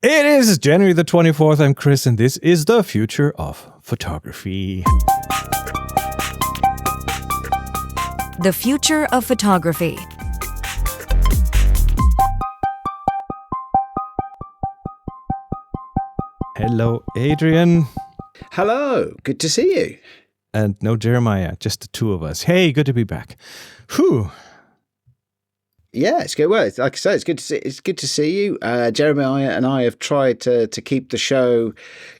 It is January the 24th. I'm Chris, and this is the future of photography. The future of photography. Hello, Adrian. Hello, good to see you. And no Jeremiah, just the two of us. Hey, good to be back. Whew. Yeah, it's good. Well, like I say, it's good to see you. Jeremiah and I have tried to keep the show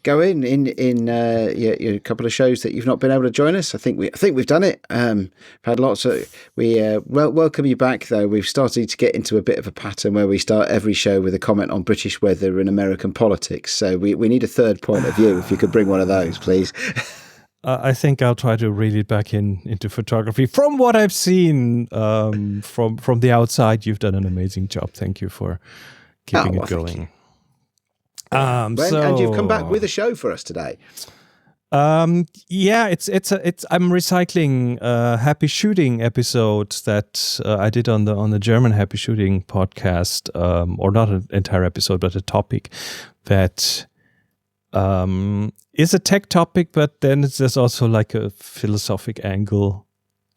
going in a couple of shows that you've not been able to join us. I think we've done it. We've had lots of. We welcome you back though. We've started to get into a bit of a pattern where we start every show with a comment on British weather and American politics. So we need a third point of view. If you could bring one of those, please. I think I'll try to reel it back into photography. From what I've seen from the outside, you've done an amazing job. Thank you for keeping it going. And you've come back with a show for us today. Yeah, it's I'm recycling Happy Shooting episodes that I did on the German Happy Shooting podcast, or not an entire episode, but a topic that is a tech topic, but then there's also like a philosophic angle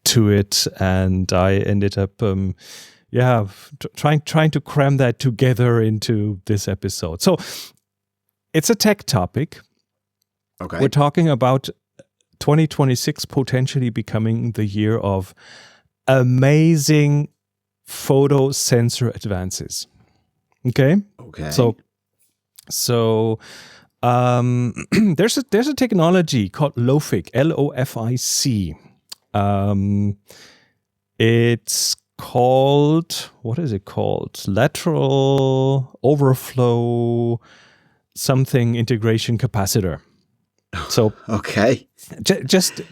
to it, and I ended up trying to cram that together into this episode. So it's a tech topic. Okay. We're talking about 2026 potentially becoming the year of amazing photo sensor advances. Okay. So there's a technology called LOFIC, LOFIC. It's called, what is it called? Lateral Overflow something Integration Capacitor. So okay, just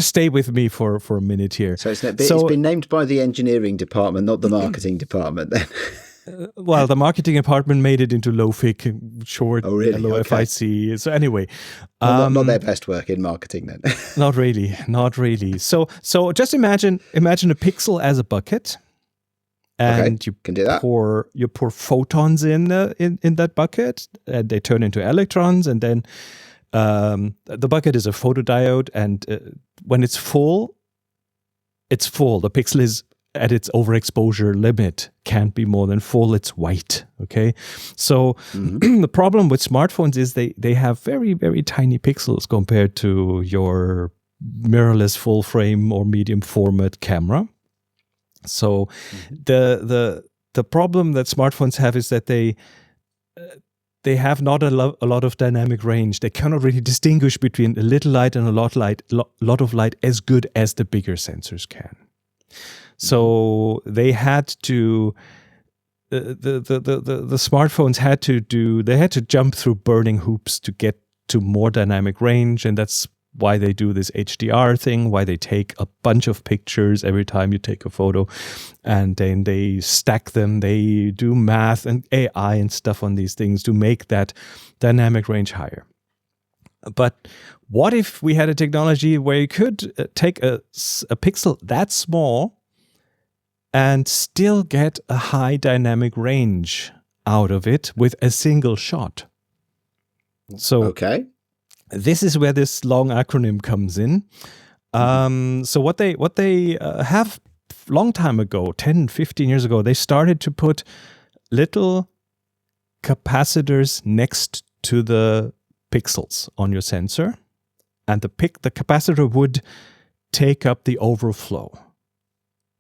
stay with me for a minute here. So it's been named by the engineering department, not the marketing department. Then. Well, the marketing department made it into LOFIC, short LOFIC. Okay. So anyway, not their best work in marketing then. Not really. So just imagine a pixel as a bucket, and you can do that. You pour photons in that bucket, and they turn into electrons, and then the bucket is a photodiode, and when it's full. The pixel is at its overexposure limit, can't be more than full, it's white, okay? So the problem with smartphones is they have very, very tiny pixels compared to your mirrorless full frame or medium format camera. So the problem that smartphones have is that they have not a lot of dynamic range. They cannot really distinguish between a little light and a lot of light as good as the bigger sensors can. So they had to, the smartphones had to jump through burning hoops to get to more dynamic range, and that's why they do this HDR thing, why they take a bunch of pictures every time you take a photo, and then they stack them, they do math and AI and stuff on these things to make that dynamic range higher. But what if we had a technology where you could take a pixel that small and still get a high dynamic range out of it with a single shot? So this is where this long acronym comes in. So what they have long time ago, 10, 15 years ago, they started to put little capacitors next to the pixels on your sensor, and the capacitor would take up the overflow.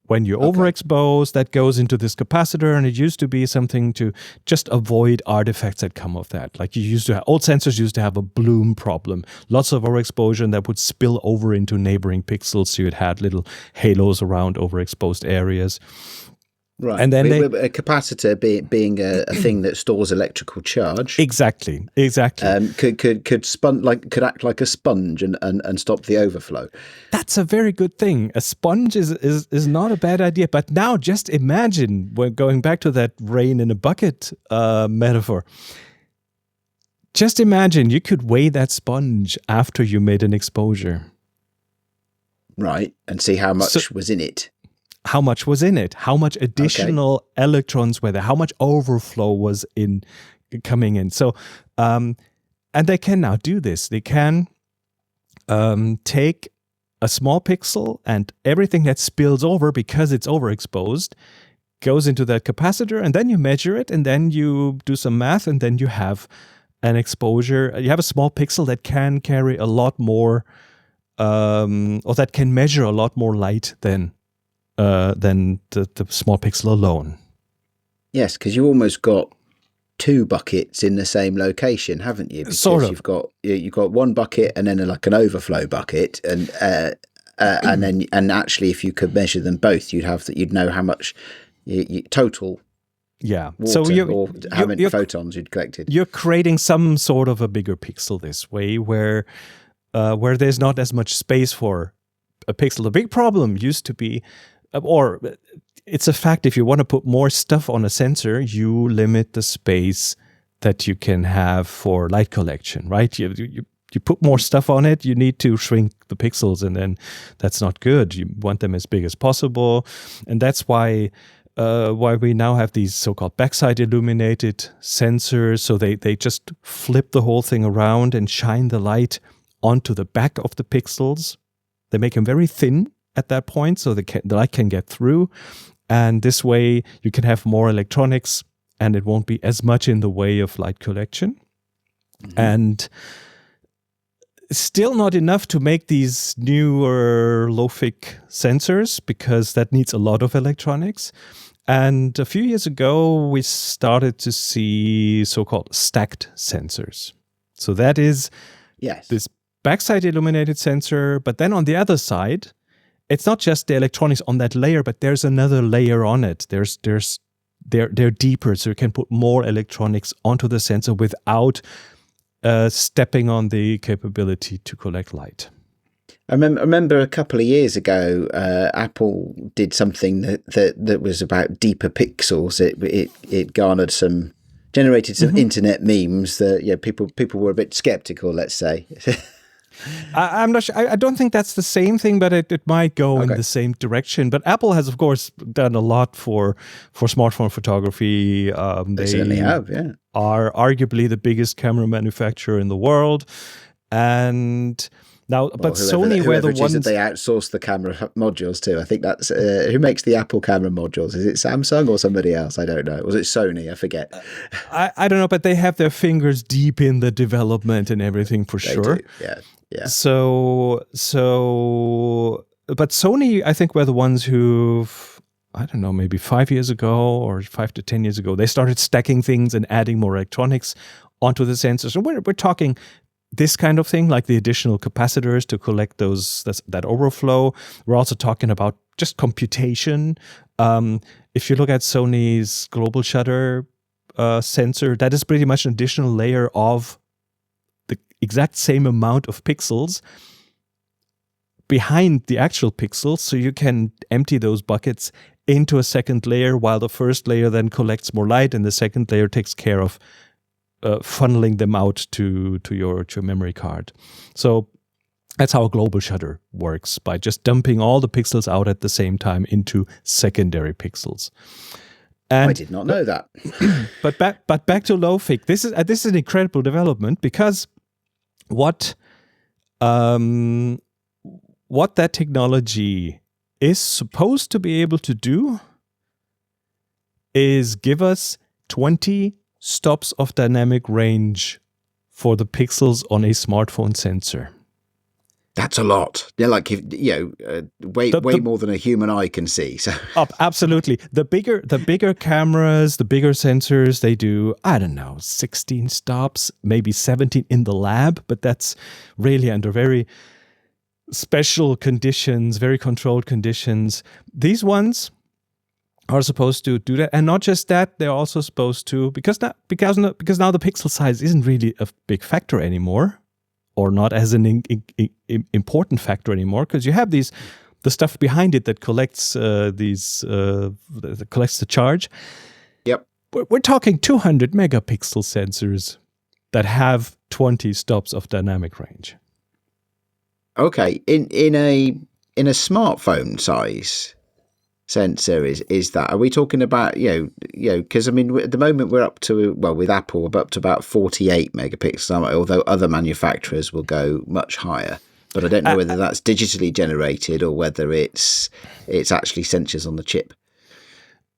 When you overexpose, that goes into this capacitor, and it used to be something to just avoid artifacts that come of that. Like old sensors used to have a bloom problem, lots of overexposure, and that would spill over into neighboring pixels, so you'd had little halos around overexposed areas. Right, and then a capacitor being a thing that stores electrical charge. Exactly. Could act like a sponge and stop the overflow. That's a very good thing. A sponge is not a bad idea. But now just imagine, we're going back to that rain in a bucket metaphor. Just imagine you could weigh that sponge after you made an exposure. Right, and see how much was in it. How much was in it? How much additional electrons were there? How much overflow was coming in. So, and they can now do this. They can take a small pixel, and everything that spills over because it's overexposed goes into that capacitor, and then you measure it, and then you do some math, and then you have an exposure. You have a small pixel that can carry a lot more, or that can measure a lot more light than the small pixel alone. Yes, because you almost got two buckets in the same location, haven't you? Because sort of. You've got one bucket and then like an overflow bucket, and actually, if you could measure them both, you'd know how much total. Yeah. Water, or how many photons you'd collected. You're creating some sort of a bigger pixel this way, where there's not as much space for a pixel. The big problem used to be, or it's a fact, if you want to put more stuff on a sensor, you limit the space that you can have for light collection, right? You put more stuff on it, you need to shrink the pixels, and then that's not good. You want them as big as possible, and that's why we now have these so-called backside illuminated sensors. So they just flip the whole thing around and shine the light onto the back of the pixels. They make them very thin at that point, so the light can get through. And this way you can have more electronics, and it won't be as much in the way of light collection. Mm-hmm. And still not enough to make these newer LOFIC sensors, because that needs a lot of electronics. And a few years ago, we started to see so-called stacked sensors. So that is this backside illuminated sensor, but then on the other side, it's not just the electronics on that layer, but there's another layer on it. They're deeper, so you can put more electronics onto the sensor without stepping on the capability to collect light. I remember a couple of years ago, Apple did something that was about deeper pixels. It generated some internet memes that people were a bit skeptical, let's say. I'm not sure. I don't think that's the same thing, but it might go in the same direction. But Apple has, of course, done a lot for smartphone photography. They certainly have, yeah. Are arguably the biggest camera manufacturer in the world, and now, but Sony were the ones that they outsource the camera modules to. I think that's who makes the Apple camera modules. Is it Samsung or somebody else? I don't know. Was it Sony? I forget. I don't know, but they have their fingers deep in the development and everything for sure. Do. Yeah. So, but Sony, I think, were the ones who, I don't know, maybe 5 years ago or 5 to 10 years ago, they started stacking things and adding more electronics onto the sensors. And we're talking this kind of thing, like the additional capacitors to collect that overflow. We're also talking about just computation. If you look at Sony's global shutter sensor, that is pretty much an additional layer of the exact same amount of pixels behind the actual pixels, so you can empty those buckets into a second layer, while the first layer then collects more light, and the second layer takes care of funneling them out to your memory card. So that's how a global shutter works, by just dumping all the pixels out at the same time into secondary pixels. And, I did not know that. but back to LOFIC. This is an incredible development, because what that technology is supposed to be able to do is give us 20 stops of dynamic range for the pixels on a smartphone sensor. That's a lot. Yeah, like way more than a human eye can see. So absolutely, the bigger cameras, the bigger sensors, they do, I don't know, 16 stops, maybe 17 in the lab, but that's really under very special conditions, very controlled conditions. These ones are supposed to do that, and not just that, they're also supposed to, because now the pixel size isn't really a big factor anymore, or not as an important factor anymore, because you have the stuff behind it that collects collects the charge. Yep, we're talking 200 megapixel sensors that have 20 stops of dynamic range. Okay, in a smartphone size, sensor is that? Are we talking about, because I mean, at the moment we're up to, well, with Apple, we're up to about 48 megapixels, although other manufacturers will go much higher. But I don't know whether that's digitally generated or whether it's actually sensors on the chip.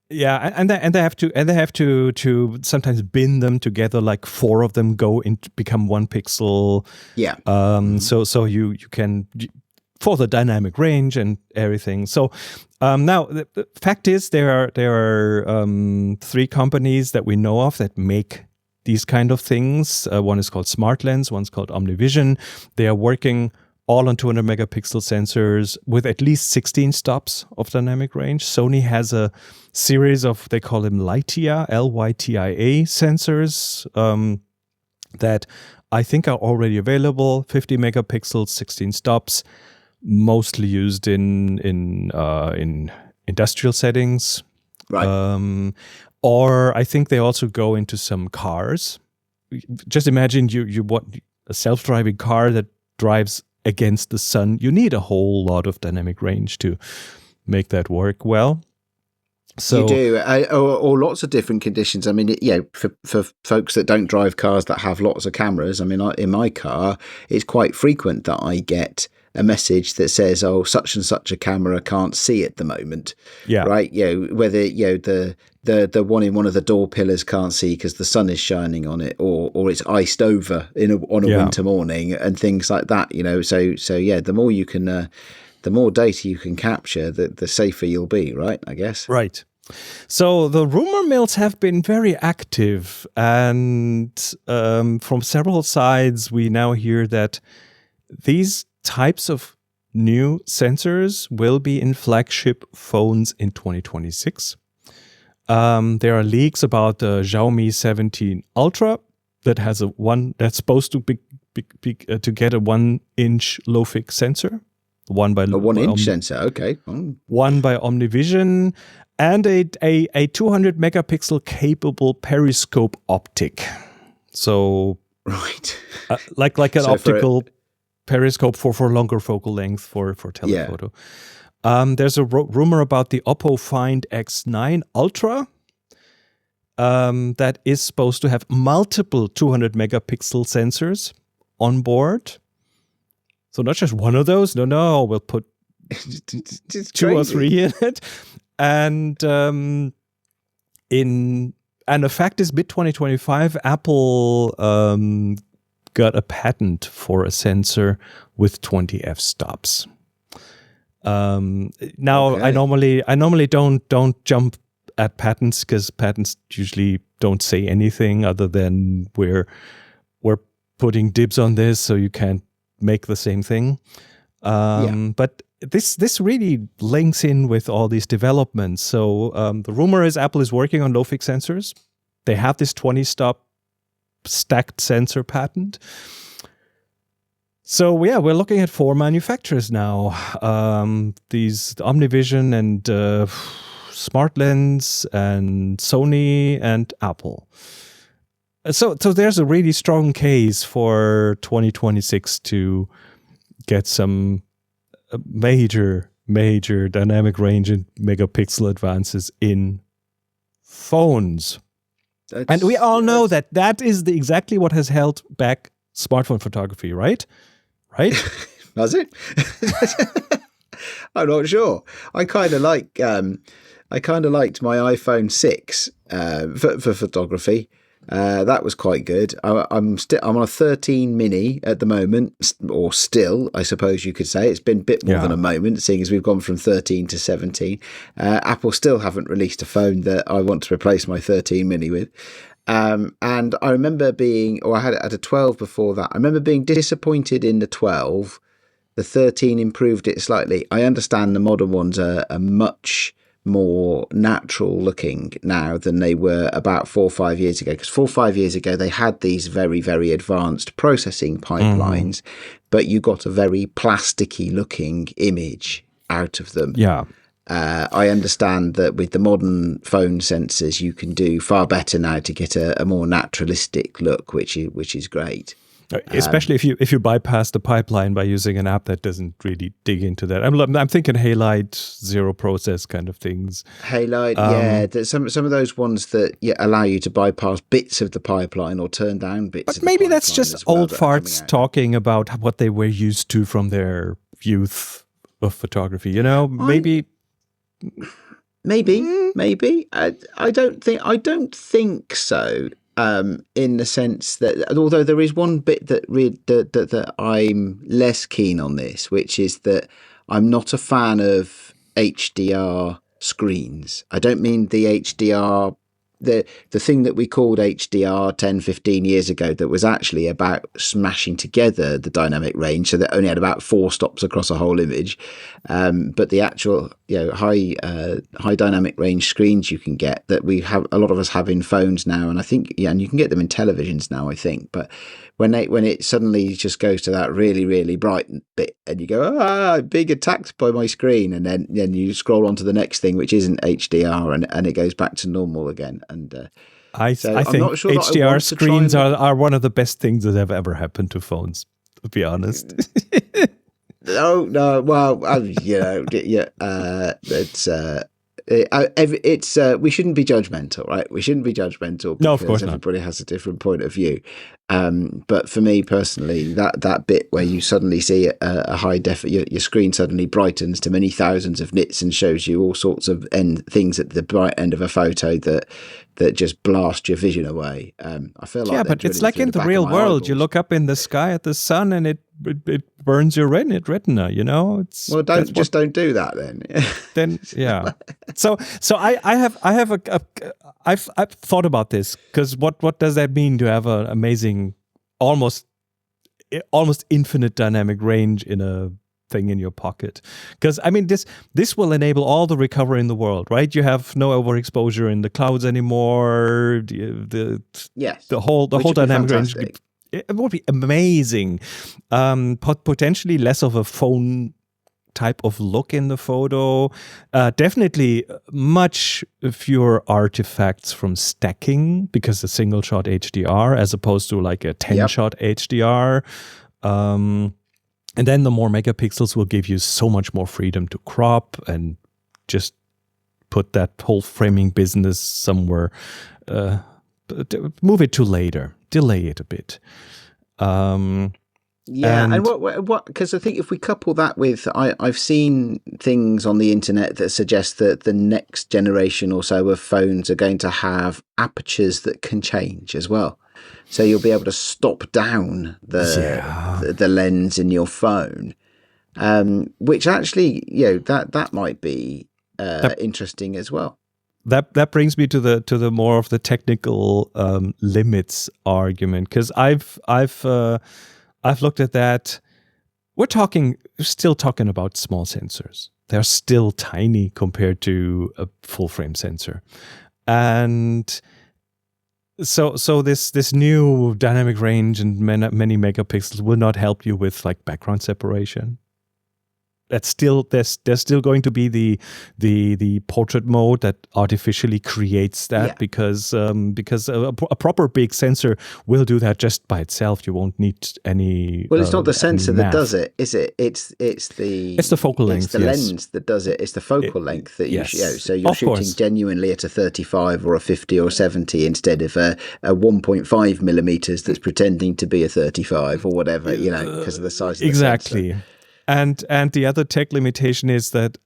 Yeah, and they have to sometimes bin them together, like 4 of them go into become 1 pixel. Yeah. So you can, for the dynamic range and everything. So now the fact is there are 3 companies that we know of that make these kind of things. One is called SmartLens, one's called OmniVision. They are working all on 200 megapixel sensors with at least 16 stops of dynamic range. Sony has a series of, they call them Lytia, Lytia sensors that I think are already available. 50 megapixels, 16 stops, mostly used in industrial settings. Right. Or I think they also go into some cars. Just imagine you want a self-driving car that drives against the sun. You need a whole lot of dynamic range to make that work well. So you do, or lots of different conditions. I mean, for folks that don't drive cars that have lots of cameras, I mean, in my car, it's quite frequent that I get a message that says, "Oh, such and such a camera can't see at the moment." Yeah. Right. Whether the one in one of the door pillars can't see because the sun is shining on it, or it's iced over on a winter morning and things like that. So yeah, the more you can, the more data you can capture, the safer you'll be. Right. I guess. Right. So the rumor mills have been very active, and from several sides, we now hear that these types of new sensors will be in flagship phones in 2026. There are leaks about the Xiaomi 17 Ultra that has that's supposed to be to get a 1-inch LOFIC sensor. One by a 1-inch sensor, okay. One by OmniVision, and a 200 megapixel capable periscope optic. So right, like an optical periscope for longer focal length for telephoto. There's a rumor about the Oppo Find X9 Ultra that is supposed to have multiple 200 megapixel sensors on board. So not just one of those. No, we'll put 2 or 3 in it. And the fact is, mid-2025, Apple got a patent for a sensor with 20 f-stops. Now, okay. I normally don't jump at patents because patents usually don't say anything other than we're putting dibs on this, so you can't make the same thing. But this really links in with all these developments. So the rumor is Apple is working on LOFIC sensors. They have this 20-stop stacked sensor patent. So yeah, we're looking at 4 manufacturers now. These OmniVision and SmartLens and Sony and Apple. So there's a really strong case for 2026 to get some major dynamic range and megapixel advances in phones. And we all know that is exactly what has held back smartphone photography, right? Right? Has it? I'm not sure. I kind of liked my iPhone 6 for photography. That was quite good. I'm on a 13 mini at the moment, or still, I suppose you could say. It's been a bit more than a moment, seeing as we've gone from 13 to 17. Apple still haven't released a phone that I want to replace my 13 mini with. And I remember I had a 12 before that. I remember being disappointed in the 12. The 13 improved it slightly. I understand the modern ones are much more natural looking now than they were about 4 or 5 years ago, because 4 or 5 years ago they had these very, very advanced processing pipelines, but you got a very plasticky looking image out of them. I understand that with the modern phone sensors you can do far better now to get a more naturalistic look, which is great. Especially if you bypass the pipeline by using an app that doesn't really dig into that. I'm thinking Halide, zero process kind of things. Halide, there's some of those ones that allow you to bypass bits of the pipeline or turn down bits. But of the maybe pipeline that's just old farts talking about what they were used to from their youth of photography. You know, maybe. I don't think so. In the sense that, although there is one bit that I'm less keen on this, which is that I'm not a fan of HDR screens. I don't mean the HDR, the thing that we called HDR 10, 15 years ago that was actually about smashing together the dynamic range so that only had about 4 stops across a whole image. But the actual high dynamic range screens you can get, that a lot of us have in phones now, and I think and you can get them in televisions now, I think. But when it suddenly just goes to that really, really bright bit, and you go, I'm being attacked by my screen, and then you scroll on to the next thing, which isn't HDR, and it goes back to normal again. And I think HDR screens are one of the best things that have ever happened to phones, to be honest. No, well, it's we shouldn't be judgmental, right? We shouldn't be judgmental. No, of course not. Everybody has a different point of view. But for me personally, that bit where you suddenly see a high your screen suddenly brightens to many thousands of nits and shows you all sorts of things at the bright end of a photo that just blast your vision away. I feel like but it's like in the real world. Eyeballs. You look up in the sky at the sun, and it burns your retina. You know, don't do that then. Then yeah. So I've thought about this, because what does that mean to have an amazing, almost infinite dynamic range in a thing in your pocket? Because I mean, this will enable all the recovery in the world, right? You have no overexposure in the clouds anymore. The whole dynamic range. It would be amazing. Potentially less of a phone type of look in the photo. Definitely much fewer artifacts from stacking, because a single shot HDR as opposed to like a 10 shot HDR. And then the more megapixels will give you so much more freedom to crop and just put that whole framing business somewhere. Move it to later. Delay it a bit. And what? Because I think if we couple that with, I've seen things on the internet that suggest that the next generation or so of phones are going to have apertures that can change as well. So you'll be able to stop down the lens in your phone, which actually, that might be interesting as well. That brings me to the more of the technical limits argument, because I've looked at that. We're still talking about small sensors. They're still tiny compared to a full frame sensor, and so this new dynamic range and many megapixels will not help you with like background separation. There's still going to be the portrait mode that artificially creates that, because a proper big sensor will do that just by itself. You won't need any. Well, it's not the sensor that does it, is it? It's the focal length. It's the lens that does it. It's the focal length that you show. So you're shooting genuinely at a 35 or a 50 or 70 instead of a 1.5 millimeters that's pretending to be a 35 or whatever. Because of the size of the sensor. And the other tech limitation is that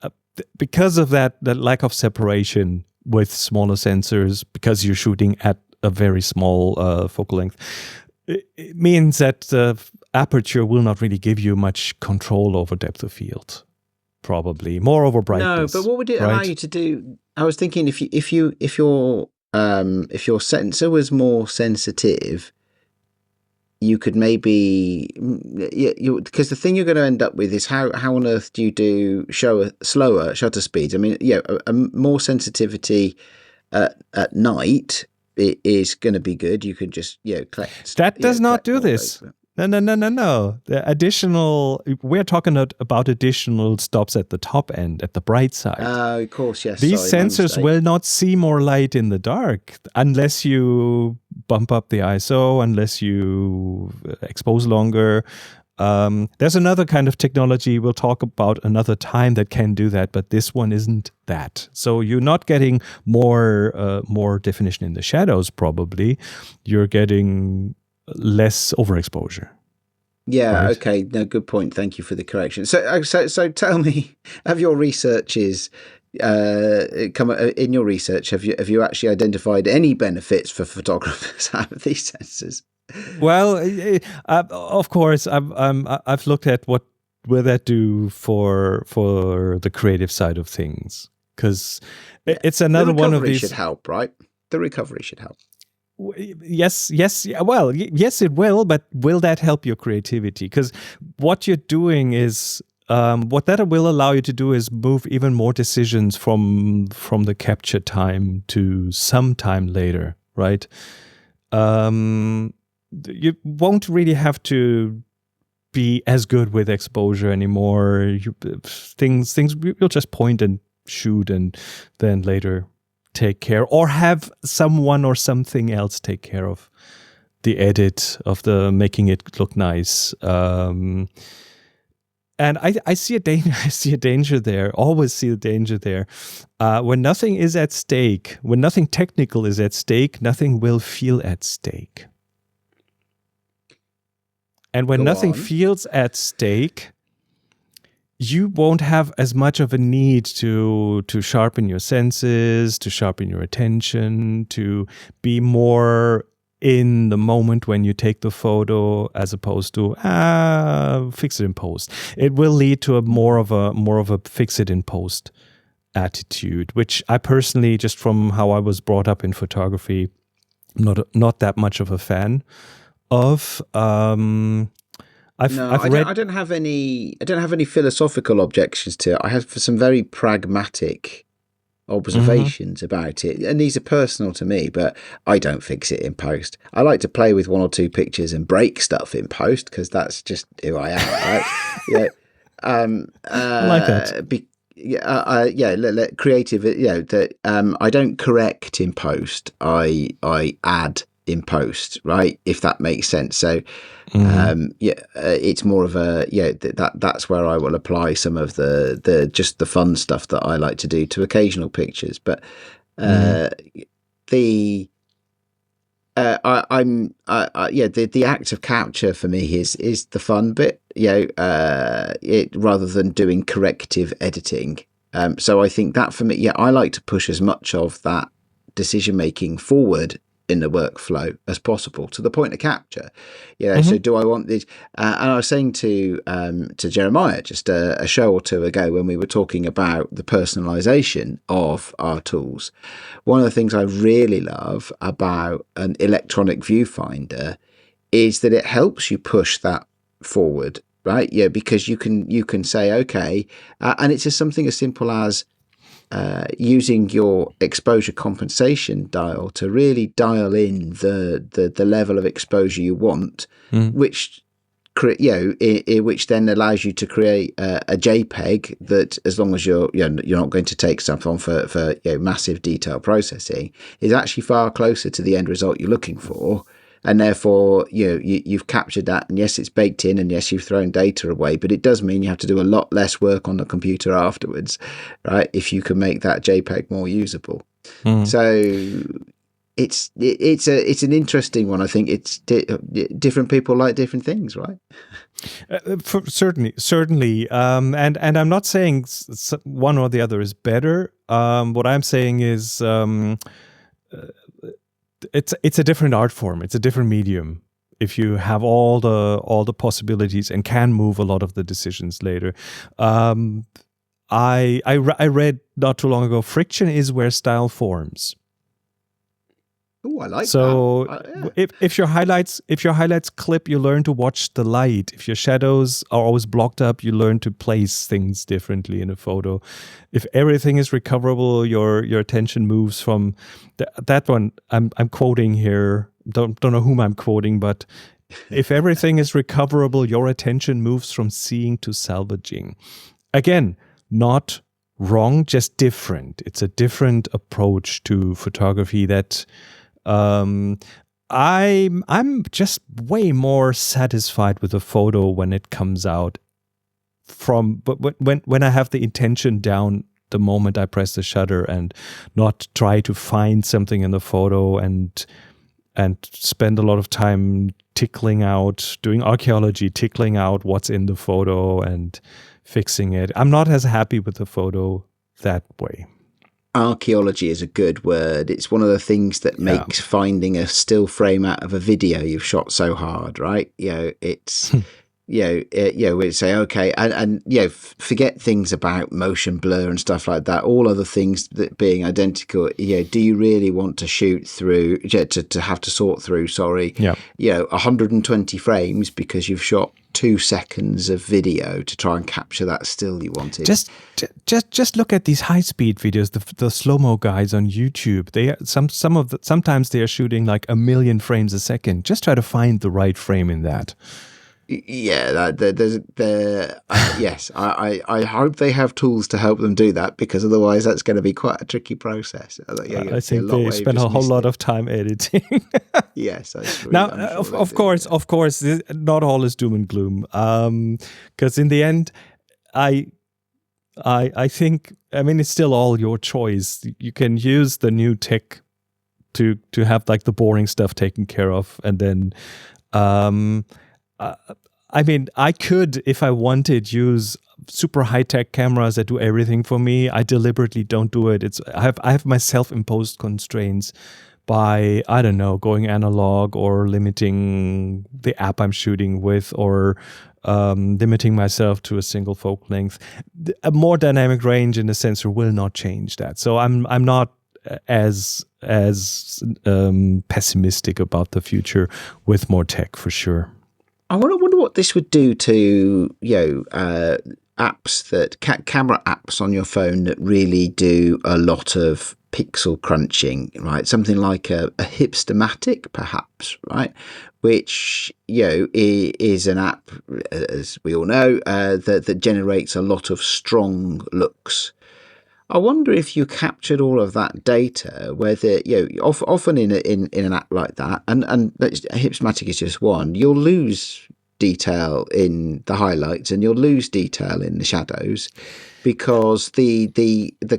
because of that lack of separation with smaller sensors, because you're shooting at a very small focal length, it means that the aperture will not really give you much control over depth of field. Probably more over brightness. No, but what would it allow you to do? I was thinking if your sensor was more sensitive, you could maybe, because the thing you're going to end up with is how on earth do you show slower shutter speeds? I mean, a more sensitivity at night is going to be good. You could just collect. That does not do this. No. We're talking about additional stops at the top end, at the bright side. Of course, yes. These sorry, my sensors mistake. will not see more light in the dark unless you bump up the ISO, unless you expose longer. There's another kind of technology we'll talk about another time that can do that, but this one isn't that. So you're not getting more definition in the shadows, probably. You're getting less overexposure. Yeah, right? okay. No, good point. Thank you for the correction. So tell me, have your researches come in your research? Have you actually identified any benefits for photographers out of these sensors? Well, of course, I've looked at what will that do for the creative side of things, because it's another one of these. The recovery should help, right? The recovery should help. Yes. Well, yes, it will, but will that help your creativity? Because what you're doing is, what that will allow you to do is move even more decisions from the capture time to some time later, right? You won't really have to be as good with exposure anymore. Things you'll just point and shoot and then later take care, or have someone or something else take care of the edit of the making it look nice. And I see a danger. I see a danger there. Always see a danger there. When nothing is at stake, when nothing technical is at stake, nothing will feel at stake. And when nothing feels at stake, you won't have as much of a need to sharpen your senses, to sharpen your attention, to be more in the moment when you take the photo, as opposed to fix it in post. It will lead to more of a fix it in post attitude, which I personally, just from how I was brought up in photography, not that much of a fan of. I don't have any philosophical objections to it. I have some very pragmatic observations about it, and these are personal to me, but I don't fix it in post. I like to play with one or two pictures and break stuff in post, because that's just who I am, right? I like that. Creative. That I don't correct in post. I add in post, right? If that makes sense. So, it's more of a that's where I will apply some of the just the fun stuff that I like to do to occasional pictures. But the act of capture for me is the fun bit. It rather than doing corrective editing. So I think that for me, I like to push as much of that decision making forward in the workflow as possible to the point of capture. So do I want this? And I was saying to Jeremiah just a show or two ago, when we were talking about the personalization of our tools, one of the things I really love about an electronic viewfinder is that it helps you push that forward, right? Because you can say, okay, and it's just something as simple as using your exposure compensation dial to really dial in the level of exposure you want, which then allows you to create a JPEG that, as long as you're not going to take stuff on for massive detail processing, is actually far closer to the end result you're looking for. And therefore, you've captured that, and yes, it's baked in, and yes, you've thrown data away, but it does mean you have to do a lot less work on the computer afterwards, right? If you can make that JPEG more usable. So it's an interesting one. I think it's different people like different things, right? Certainly. And I'm not saying one or the other is better. What I'm saying is, it's a different art form. It's a different medium. If you have all the possibilities and can move a lot of the decisions later. I read not too long ago, friction is where style forms. Oh, I like that. So if your highlights clip, you learn to watch the light. If your shadows are always blocked up, you learn to place things differently in a photo. If everything is recoverable, your attention moves from that one. I'm quoting here. Don't know whom I'm quoting, but If everything is recoverable, your attention moves from seeing to salvaging. Again, not wrong, just different. It's a different approach to photography that I'm just way more satisfied with a photo when it comes out but when I have the intention down the moment I press the shutter and not try to find something in the photo and spend a lot of time doing archaeology, tickling out what's in the photo and fixing it. I'm not as happy with the photo that way. Archaeology is a good word. It's one of the things that makes finding a still frame out of a video you've shot so hard, right? It's we'd say, okay, and forget things about motion blur and stuff like that. All other things that being identical, do you really want to shoot through, to have to sort through, 120 frames because you've shot 2 seconds of video to try and capture that still you wanted? Just look at these high-speed videos, the slow-mo guys on YouTube. Sometimes they are shooting like 1 million frames a second. Just try to find the right frame in that. Yeah, yes. I hope they have tools to help them do that, because otherwise that's going to be quite a tricky process. I think they spend a whole lot of time editing. Yes, that's true. Now, of course, not all is doom and gloom. Because in the end, I think, it's still all your choice. You can use the new tech to have like the boring stuff taken care of, and then. I could, if I wanted, use super high-tech cameras that do everything for me. I deliberately don't do it. I have my self-imposed constraints by, I don't know, going analog or limiting the app I'm shooting with, or limiting myself to a single focal length. A more dynamic range in the sensor will not change that. So I'm not as pessimistic about the future with more tech, for sure. I wonder what this would do to apps that camera apps on your phone that really do a lot of pixel crunching, right? Something like a Hipstamatic, perhaps, right? Which is an app, as we all know, that generates a lot of strong looks. I wonder if you captured all of that data, whether often in an app like that, and Hipstamatic is just one, you'll lose detail in the highlights and you'll lose detail in the shadows, because the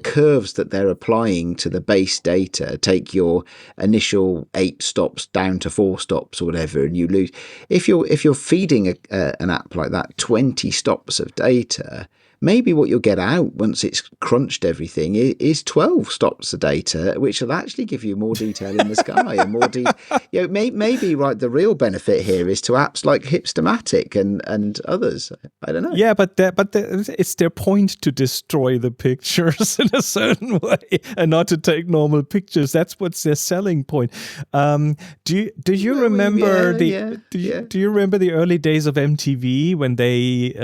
curves that they're applying to the base data take your initial 8 stops down to 4 stops or whatever, and you lose. If you're feeding an app like that 20 stops of data, maybe what you'll get out once it's crunched everything is 12 stops of data, which will actually give you more detail in the sky and more maybe right. The real benefit here is to apps like Hipstamatic and others. I don't know. Yeah, but it's their point to destroy the pictures in a certain way and not to take normal pictures. That's what's their selling point. Do you remember do you remember the early days of MTV when they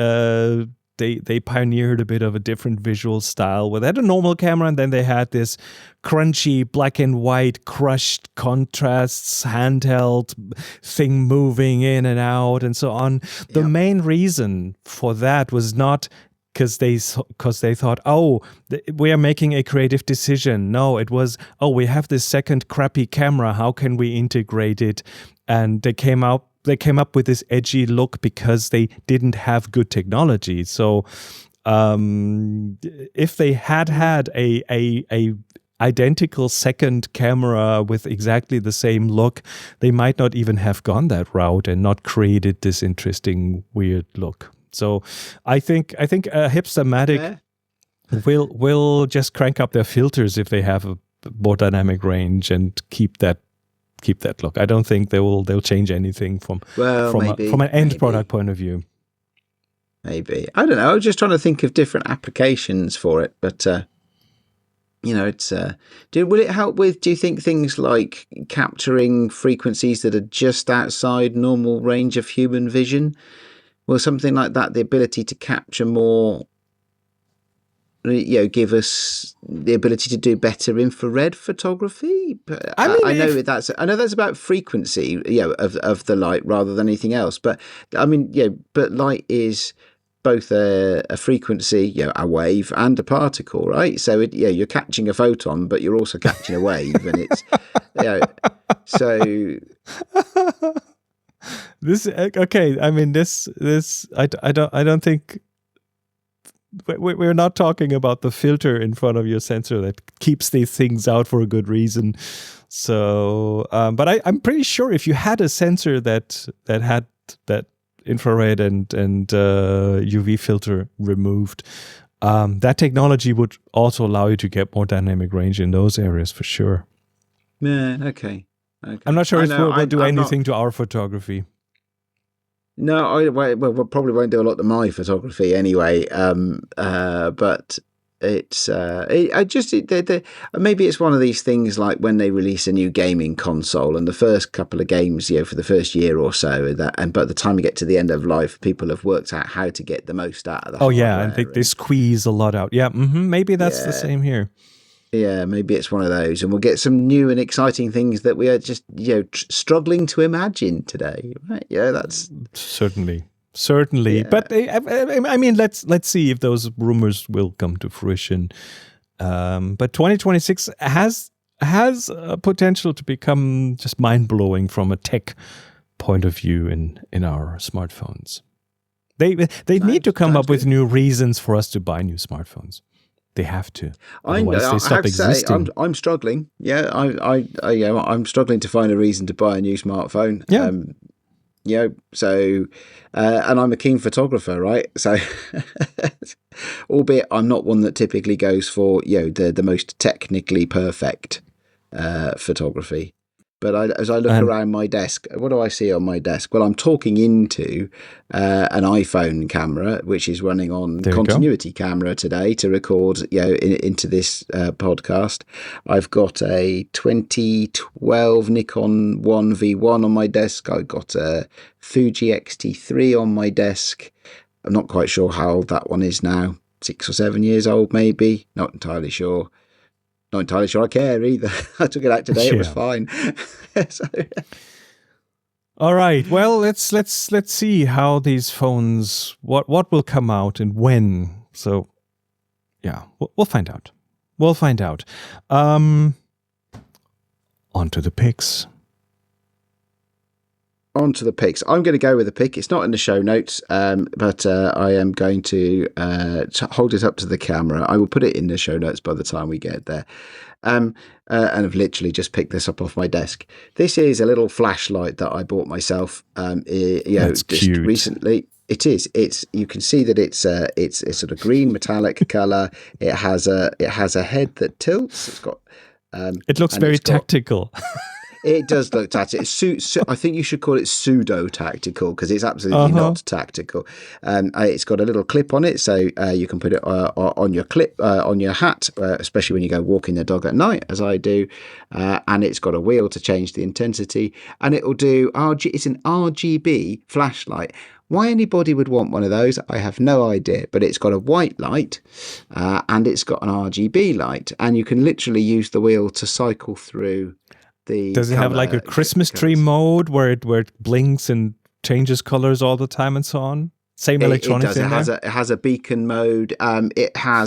pioneered a bit of a different visual style where they had a normal camera and then they had this crunchy black and white crushed contrasts handheld thing moving in and out and so on. The main reason for that was not because they thought, we are making a creative decision. No, it was, we have this second crappy camera. How can we integrate it? And they came up with this edgy look because they didn't have good technology. So if they had a identical second camera with exactly the same look, they might not even have gone that route and not created this interesting, weird look. So I think Hipstamatic will just crank up their filters if they have a more dynamic range and keep that look. I don't think they'll change anything from an end product point of view. Maybe. I don't know. I was just trying to think of different applications for it, but it's will it help with, do you think, things like capturing frequencies that are just outside normal range of human vision? Will something like that, the ability to capture more give us the ability to do better infrared photography? I mean, I know that's about frequency, of the light rather than anything else. But I mean, but light is both a frequency, a wave, and a particle, right? So you're catching a photon, but you're also catching a wave, and it's so. This okay. I mean, this I don't think we're not talking about the filter in front of your sensor that keeps these things out for a good reason. So, but I'm pretty sure if you had a sensor that had that infrared and UV filter removed, that technology would also allow you to get more dynamic range in those areas for sure. Yeah. Okay. I'm not sure if we'll do anything to our photography. No, we probably won't do a lot to my photography anyway. But it's maybe it's one of these things like when they release a new gaming console and the first couple of games, for the first year or so, but by the time you get to the end of life, people have worked out how to get the most out of the hardware. Yeah, and they squeeze a lot out. Yeah, maybe that's the same here. Yeah, maybe it's one of those, and we'll get some new and exciting things that we are just struggling to imagine today. Right? Yeah, that's certainly. Yeah. But I mean, let's see if those rumors will come to fruition. But 2026 has potential to become just mind blowing from a tech point of view in our smartphones. They need to come up with new reasons for us to buy new smartphones. They have to. Otherwise, they stop existing. I'm struggling. Yeah, I'm struggling to find a reason to buy a new smartphone. Yeah. So, and I'm a keen photographer, right? So, albeit I'm not one that typically goes for the most technically perfect photography. But as I look around my desk, what do I see on my desk? Well, I'm talking into an iPhone camera, which is running on continuity camera today to record into this podcast. I've got a 2012 Nikon 1V1 on my desk. I've got a Fuji X-T3 on my desk. I'm not quite sure how old that one is now. 6 or 7 years old, maybe. Not entirely sure. Not entirely sure I care either. I took it out today. It was fine. All right. Well, let's see how these phones what will come out and when. So, yeah, we'll find out. On to the picks. On to the picks. I'm going to go with a pick. It's not in the show notes, but I am going to hold it up to the camera. I will put it in the show notes by the time we get there. And I've literally just picked this up off my desk. This is a little flashlight that I bought myself. That's just cute. Recently. It is. You can see that it's sort of green metallic color. It has a head that tilts. It's got. It looks very tactical. It does look tactical. I think you should call it pseudo-tactical because it's absolutely not tactical. It's got a little clip on it, so you can put it on your hat, especially when you go walking the dog at night, as I do. And it's got a wheel to change the intensity, and it will do It's an RGB flashlight. Why anybody would want one of those, I have no idea. But it's got a white light, and it's got an RGB light, and you can literally use the wheel to cycle through. Does it have like a Christmas tree mode where it blinks and changes colors all the time and so on? Same electronics in there? It has a beacon mode.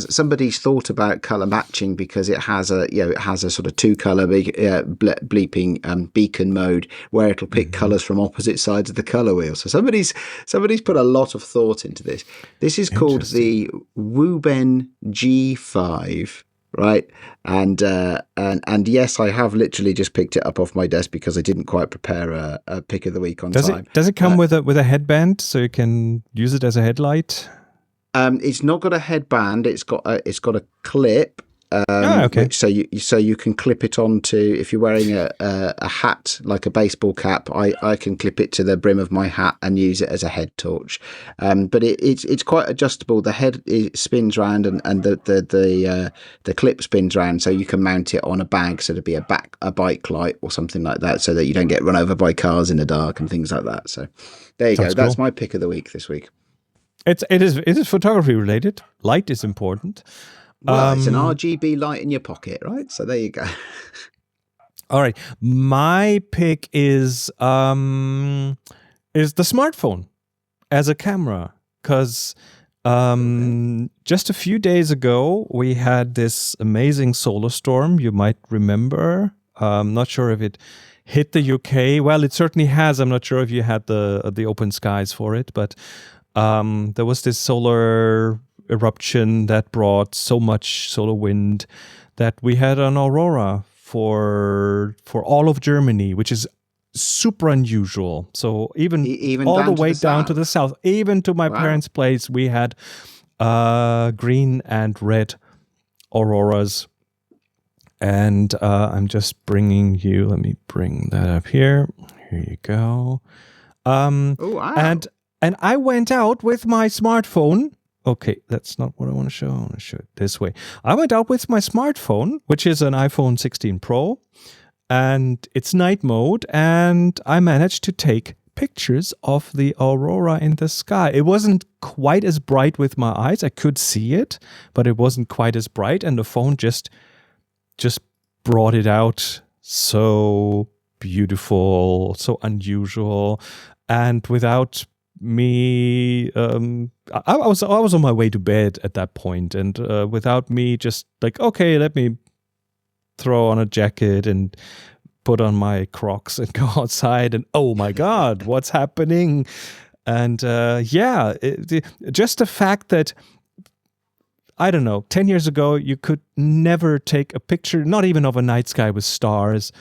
Somebody's thought about color matching because it has a sort of 2-color bleeping beacon mode where it'll pick colors from opposite sides of the color wheel. So somebody's put a lot of thought into this. This is called the Wuben G5. Right, and yes, I have literally just picked it up off my desk because I didn't quite prepare a pick of the week on time. Does it come with a headband so you can use it as a headlight? It's not got a headband. It's got a clip. Okay. So you can clip it onto, if you're wearing a hat like a baseball cap, I can clip it to the brim of my hat and use it as a head torch. But it's quite adjustable. The head spins round and the clip spins round, so you can mount it on a bag, so to be a bike light or something like that, so that you don't get run over by cars in the dark and things like that. So there you go. That's my pick of the week this week. It is photography related. Light is important. Well, it's an RGB light in your pocket, right? So there you go. All right. My pick is the smartphone as a camera, because just a few days ago we had this amazing solar storm. You might remember. I'm not sure if it hit the UK. Well, it certainly has. I'm not sure if you had the open skies for it, but there was this solar eruption that brought so much solar wind that we had an aurora for all of Germany, which is super unusual. So even all the way down to the south, even to my parents' place, we had green and red auroras. And I'm just bringing you. Let me bring that up here. Here you go. Oh wow! And I went out with my smartphone. Okay, that's not what I want to show. I want to show it this way. I went out with my smartphone, which is an iPhone 16 Pro, and it's night mode, and I managed to take pictures of the aurora in the sky. It wasn't quite as bright with my eyes. I could see it, but it wasn't quite as bright, and the phone just brought it out so beautiful, so unusual, and without me, I was on my way to bed at that point, and without me just like, okay, let me throw on a jacket and put on my Crocs and go outside, and oh my God, what's happening? And just the fact that, I don't know, 10 years ago, you could never take a picture, not even of a night sky with stars,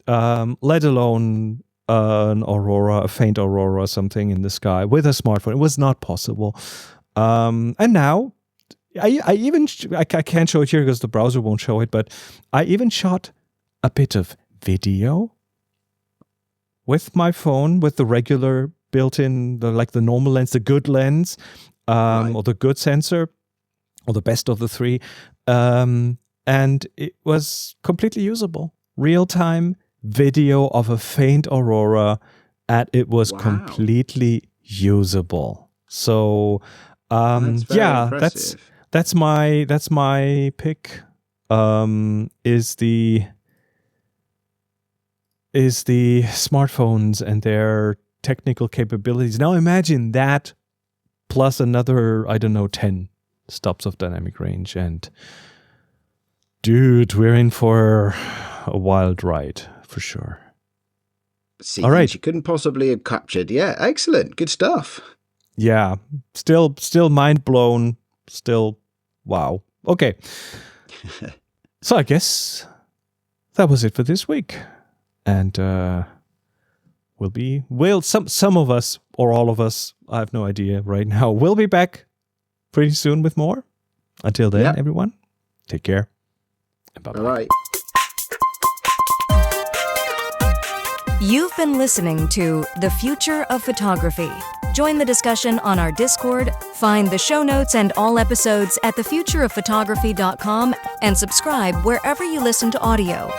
let alone an aurora, a faint aurora or something in the sky with a smartphone. It was not possible. And now, I can't show it here because the browser won't show it, but I even shot a bit of video with my phone, with the regular built-in, the normal lens, the good lens, or the good sensor, or the best of the three. And it was completely usable. Real-time video of a faint aurora, and it was completely usable. So that's my pick. Is the smartphones and their technical capabilities. Now imagine that plus another, 10 stops of dynamic range, and dude, we're in for a wild ride for sure. See, all right, you couldn't possibly have captured. Yeah, excellent, good stuff. Yeah, still mind blown. Still, wow. Okay, so I guess that was it for this week, and some of us or all of us, I have no idea right now. We'll be back pretty soon with more. Until then, everyone, take care. And bye-bye. All right. You've been listening to The Future of Photography. Join the discussion on our Discord, find the show notes and all episodes at thefutureofphotography.com, and subscribe wherever you listen to audio.